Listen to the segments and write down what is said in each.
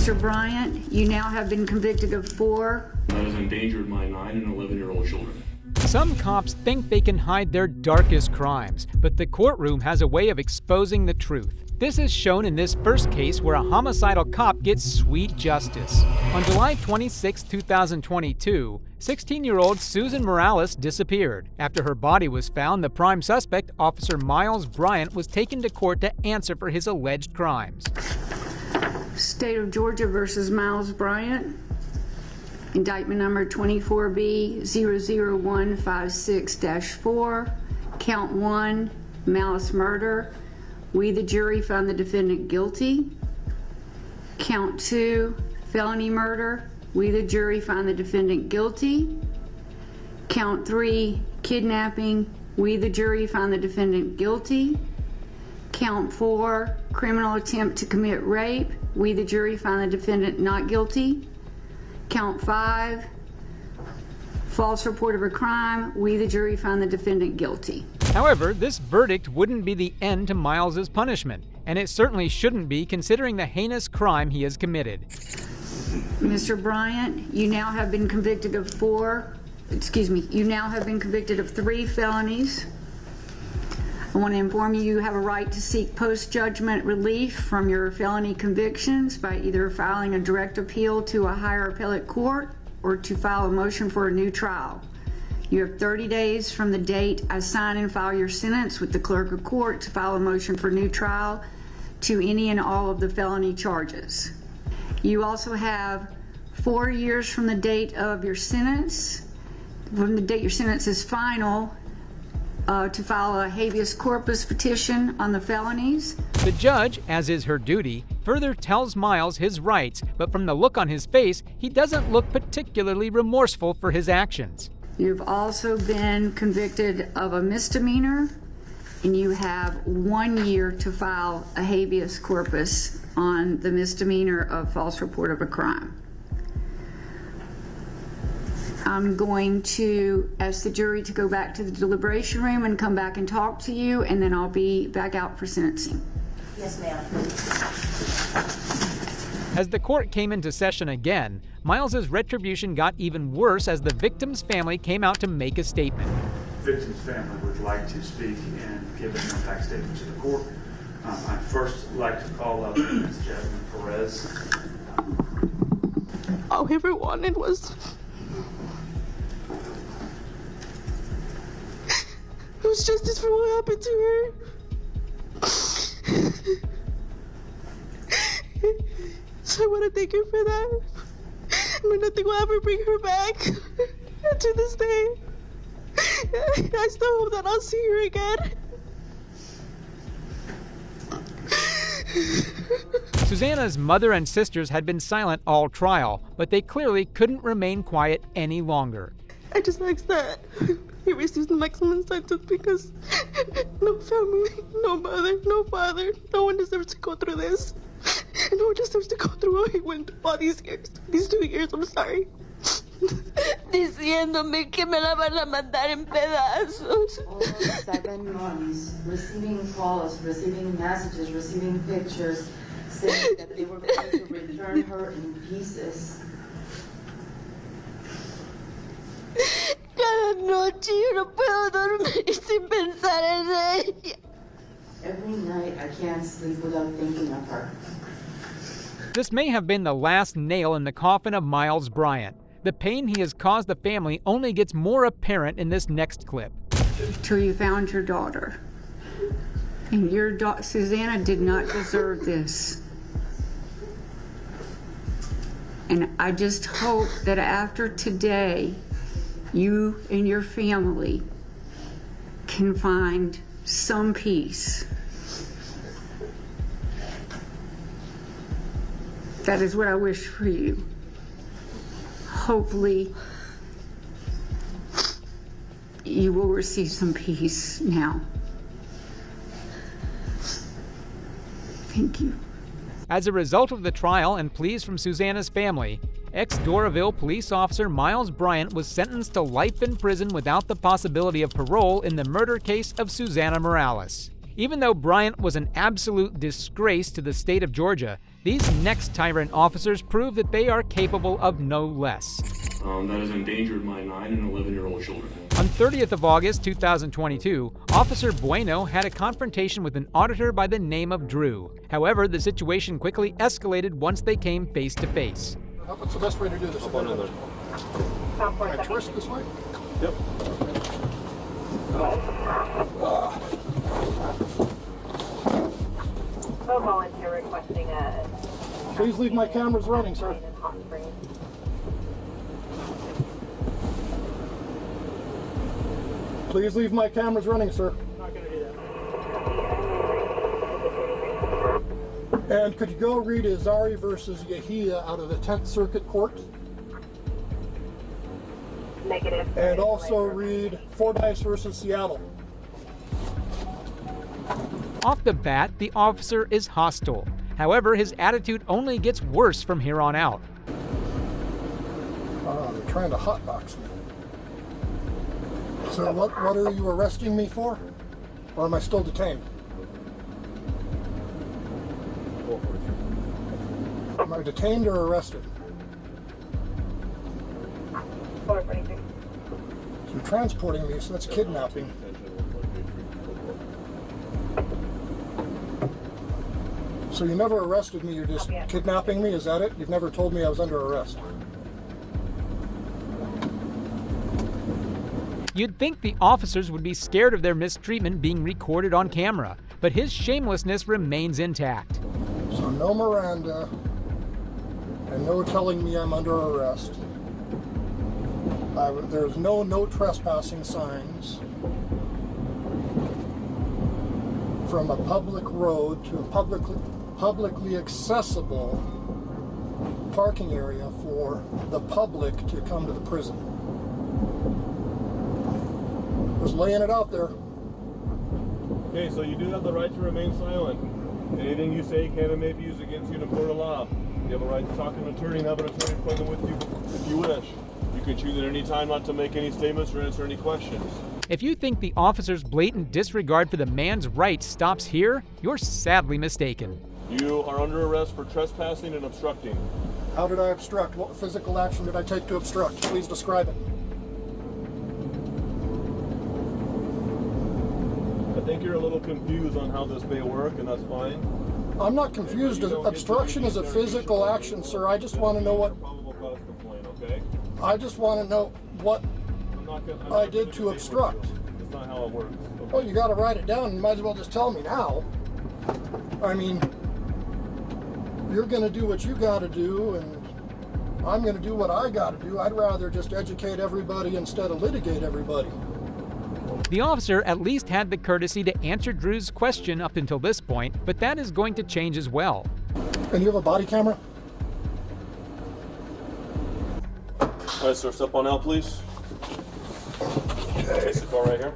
Mr. Bryant, you now have been convicted of 4. I was endangered my 9 and 11-year-old children. Some cops think they can hide their darkest crimes, but the courtroom has a way of exposing the truth. This is shown in this first case where a homicidal cop gets sweet justice. On July 26, 2022, 16-year-old Susan Morales disappeared. After her body was found, the prime suspect, Officer Miles Bryant, was taken to court to answer for his alleged crimes. State of Georgia versus Miles Bryant. Indictment number 24B-00156-4. Count 1, malice murder. We, the jury, find the defendant guilty. Count 2, felony murder. We, the jury, find the defendant guilty. Count 3, kidnapping. We, the jury, find the defendant guilty. Count 4, criminal attempt to commit rape. We, the jury, find the defendant not guilty. Count 5, false report of a crime. We, the jury, find the defendant guilty. However, this verdict wouldn't be the end to Miles's punishment, and it certainly shouldn't be considering the heinous crime he has committed. Mr. Bryant, you now have been convicted of 3 felonies. I want to inform you, you have a right to seek post-judgment relief from your felony convictions by either filing a direct appeal to a higher appellate court or to file a motion for a new trial. You have 30 days from the date I sign and file your sentence with the clerk of court to file a motion for new trial to any and all of the felony charges. You also have 4 years from the date of your sentence, from the date your sentence is final, to file a habeas corpus petition on the felonies. The judge, as is her duty, further tells Miles his rights, but from the look on his face, he doesn't look particularly remorseful for his actions. You've also been convicted of a misdemeanor, and you have 1 year to file a habeas corpus on the misdemeanor of false report of a crime. I'm going to ask the jury to go back to the deliberation room and come back and talk to you, and then I'll be back out for sentencing. Yes, ma'am. As the court came into session again, Miles's retribution got even worse as the victim's family came out to make a statement. The victim's family would like to speak and give an impact statement to the court. I'd first like to call up Ms. Jasmine Perez. All we ever wanted was justice for what happened to her. So I want to thank her for that. But nothing will ever bring her back. And to this day, I still hope that I'll see her again. Susanna's mother and sisters had been silent all trial, but they clearly couldn't remain quiet any longer. I just ask that he receives the maximum sentence because no family, no mother, no father, no one deserves to go through this. No one deserves to go through what he went through all these years. These 2 years, I'm sorry. Diciéndome que me la van a mandar en pedazos. All 7 months, receiving calls, receiving messages, receiving pictures, saying that they were going to return her in pieces. Cada noche yo no puedo dormir sin pensar en ella. Every night I can't sleep without thinking of her. This may have been the last nail in the coffin of Miles Bryant. The pain he has caused the family only gets more apparent in this next clip. Till you found your daughter. And your daughter, Susanna, did not deserve this. And I just hope that after today, you and your family can find some peace. That is what I wish for you. Hopefully, you will receive some peace now. Thank you. As a result of the trial and pleas from Susanna's family, ex-Doraville police officer Miles Bryant was sentenced to life in prison without the possibility of parole in the murder case of Susanna Morales. Even though Bryant was an absolute disgrace to the state of Georgia, These next tyrant officers prove that they are capable of no less. That has endangered my 9 and 11-year-old children. On 30th of August 2022, Officer Bueno had a confrontation with an auditor by the name of Drew. However, the situation quickly escalated once they came face to face. What's the best way to do this? Can I twist this way? Yep. A volunteer requesting a... Please leave my cameras running, sir. Please leave my cameras running, sir. Not going to do that. And could you go read Azari versus Yahia out of the 10th Circuit Court? Negative. And also read Fordyce versus Seattle. Off the bat, the officer is hostile. However, his attitude only gets worse from here on out. They're trying to hotbox me. So what are you arresting me for? Or am I still detained? Am I detained or arrested? 443. So you're transporting me, so that's kidnapping. So you never arrested me, you're just kidnapping me, is that it? You've never told me I was under arrest. You'd think the officers would be scared of their mistreatment being recorded on camera, but his shamelessness remains intact. So no Miranda, and no telling me I'm under arrest. There's no trespassing signs. From a public road to a publicly accessible parking area for the public to come to the prison. Just laying it out there. Okay, so you do have the right to remain silent. Anything you say can and may be used against you in a court of law. You have a right to talk to an attorney and have an attorney present with you if you wish. You can choose at any time not to make any statements or answer any questions. If you think the officer's blatant disregard for the man's rights stops here, you're sadly mistaken. You are under arrest for trespassing and obstructing. How did I obstruct? What physical action did I take to obstruct? Please describe it. I think you're a little confused on how this may work, and that's fine. I'm not confused. Obstruction is a physical action, sir. I just want to know what... Probable cause complaint, okay? I just want to know what I did to obstruct. That's not how it works. Okay? Well, you got to write it down. You might as well just tell me now. I mean, you're going to do what you got to do, and I'm going to do what I got to do. I'd rather just educate everybody instead of litigate everybody. The officer at least had the courtesy to answer Drew's question up until this point, but that is going to change as well. And you have a body camera? All right, sir, step on out, please. Okay, the car right here.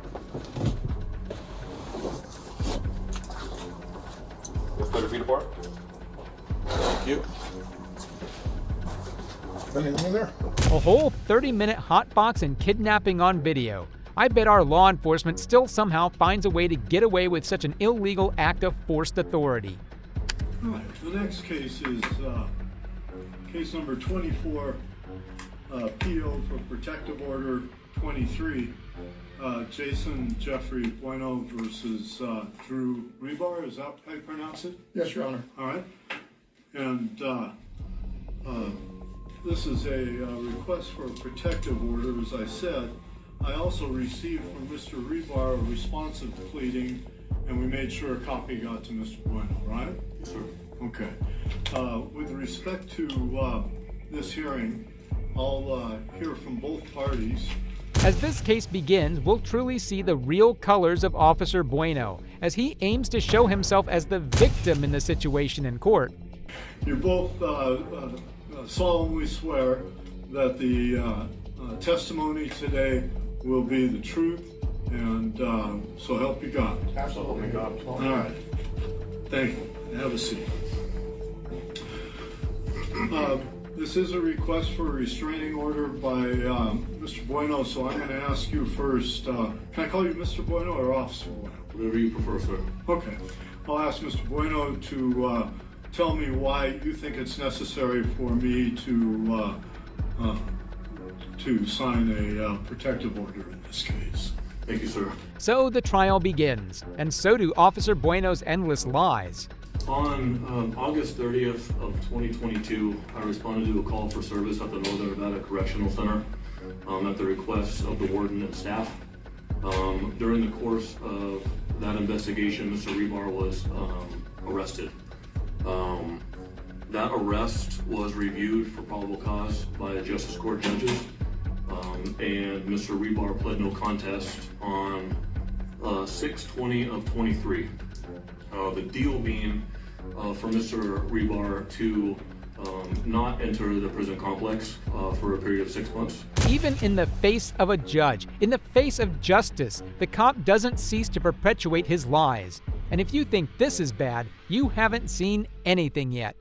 Let's put your feet apart. Thank you. Anything in there? A whole 30-minute hotbox and kidnapping on video. I bet our law enforcement still somehow finds a way to get away with such an illegal act of forced authority. All right, the next case is case number 24, PO for Protective Order 23, Jason Jeffrey Bueno versus Drew Rebar. Is that how you pronounce it? Yes, Your Honor. All right. And this is a request for a protective order, as I said. I also received from Mr. Rebar a responsive pleading, and we made sure a copy got to Mr. Bueno, right? Yes, sir. Okay. With respect to this hearing, I'll hear from both parties. As this case begins, we'll truly see the real colors of Officer Bueno, as he aims to show himself as the victim in the situation in court. You both solemnly swear that the testimony today will be the truth, and so help you God. Absolutely, God. All right. Thank you. Have a seat. This is a request for a restraining order by Mr. Bueno, so I'm going to ask you first. Can I call you Mr. Bueno or Officer Bueno? Whatever you prefer, sir. Okay. I'll ask Mr. Bueno to tell me why you think it's necessary for me to sign a protective order in this case. Thank you, sir. So the trial begins, and so do Officer Bueno's endless lies. On August 30th of 2022, I responded to a call for service at the Northern Nevada Correctional Center at the request of the warden and staff. During the course of that investigation, Mr. Rebar was arrested. That arrest was reviewed for probable cause by the Justice Court judges, and Mr. Rebar pled no contest on 6/20 of 23. The deal being for Mr. Rebar to not enter the prison complex for a period of 6 months. Even in the face of a judge, in the face of justice, the cop doesn't cease to perpetuate his lies. And if you think this is bad, you haven't seen anything yet.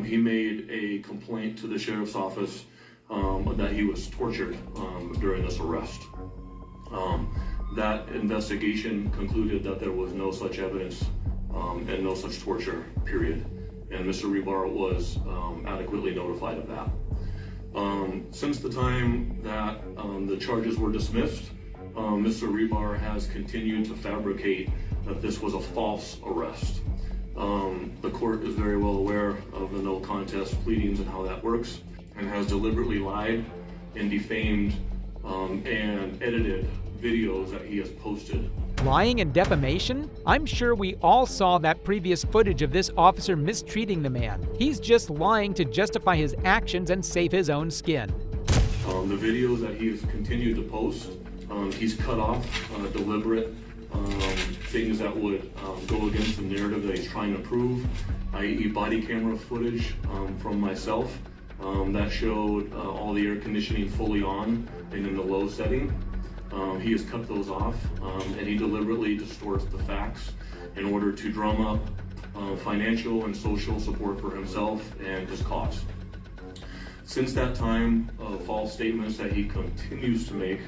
He made a complaint to the sheriff's office that he was tortured during this arrest. That investigation concluded that there was no such evidence and no such torture, period. And Mr. Rebar was adequately notified of that. Since the time that the charges were dismissed, Mr. Rebar has continued to fabricate that this was a false arrest. The court is very well aware of the no contest pleadings and how that works, and has deliberately lied and defamed and edited videos that he has posted. Lying and defamation? I'm sure we all saw that previous footage of this officer mistreating the man. He's just lying to justify his actions and save his own skin. The videos that he has continued to post, he's cut off deliberate things that would go against the narrative that he's trying to prove, i.e. body camera footage from myself that showed all the air conditioning fully on and in the low setting. He has cut those off, and he deliberately distorts the facts in order to drum up financial and social support for himself and his cause. Since that time, false statements that he continues to make,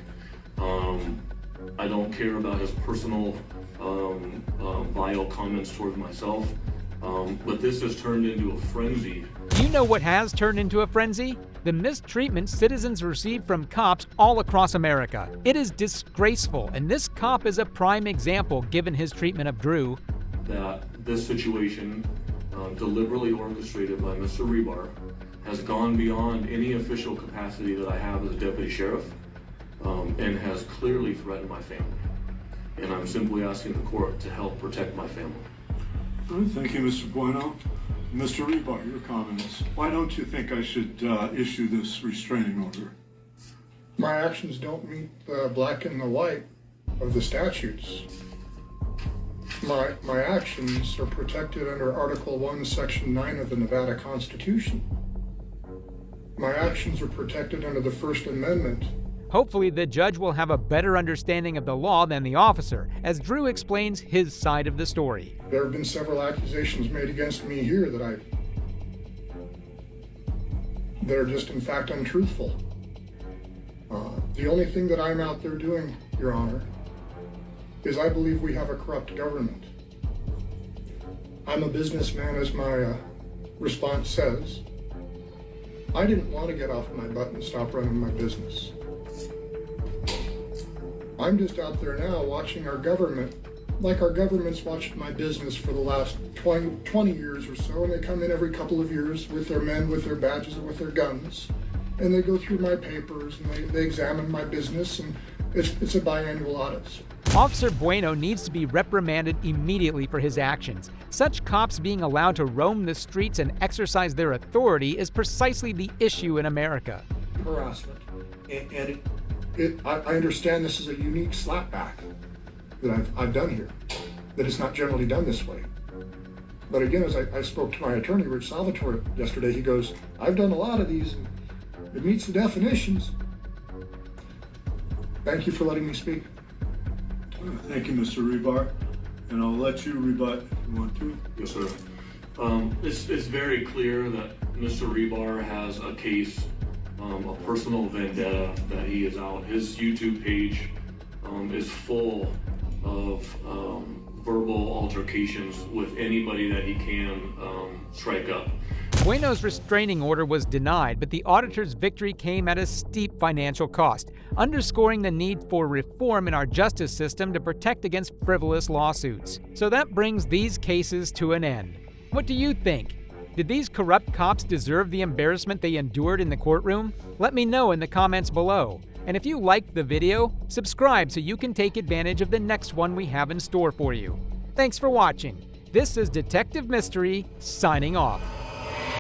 I don't care about his personal vile comments towards myself, but this has turned into a frenzy. You know what has turned into a frenzy? The mistreatment citizens receive from cops all across America. It is disgraceful, and this cop is a prime example given his treatment of Drew. That this situation, deliberately orchestrated by Mr. Rebar, has gone beyond any official capacity that I have as a deputy sheriff, and has clearly threatened my family. And I'm simply asking the court to help protect my family. Thank you, Mr. Bueno. Mr. Rebar, your comments. Why don't you think I should issue this restraining order? My actions don't meet the black and the white of the statutes. My actions are protected under Article 1, Section 9 of the Nevada Constitution. My actions are protected under the First Amendment. Hopefully the judge will have a better understanding of the law than the officer, as Drew explains his side of the story. There have been several accusations made against me here that are just in fact untruthful. The only thing that I'm out there doing, Your Honor, is I believe we have a corrupt government. I'm a businessman, as my response says. I didn't want to get off my butt and stop running my business. I'm just out there now watching our government, like our government's watched my business for the last 20 years or so, and they come in every couple of years with their men, with their badges, and with their guns, and they go through my papers, and they examine my business, and it's a biannual audit. Officer Bueno needs to be reprimanded immediately for his actions. Such cops being allowed to roam the streets and exercise their authority is precisely the issue in America. Harassment, and I understand this is a unique slapback that I've done here, that it's not generally done this way. But again, as I spoke to my attorney, Rich Salvatore, yesterday, he goes, I've done a lot of these, and it meets the definitions. Thank you for letting me speak. Thank you, Mr. Rebar, and I'll let you rebut if you want to. Yes, sir. It's very clear that Mr. Rebar has a case, a personal vendetta that he is out. His YouTube page is full of verbal altercations with anybody that he can strike up. Bueno's restraining order was denied, but the auditor's victory came at a steep financial cost, underscoring the need for reform in our justice system to protect against frivolous lawsuits. So that brings these cases to an end. What do you think? Did these corrupt cops deserve the embarrassment they endured in the courtroom? Let me know in the comments below. And if you liked the video, subscribe so you can take advantage of the next one we have in store for you. Thanks for watching. This is Detective Mystery, signing off.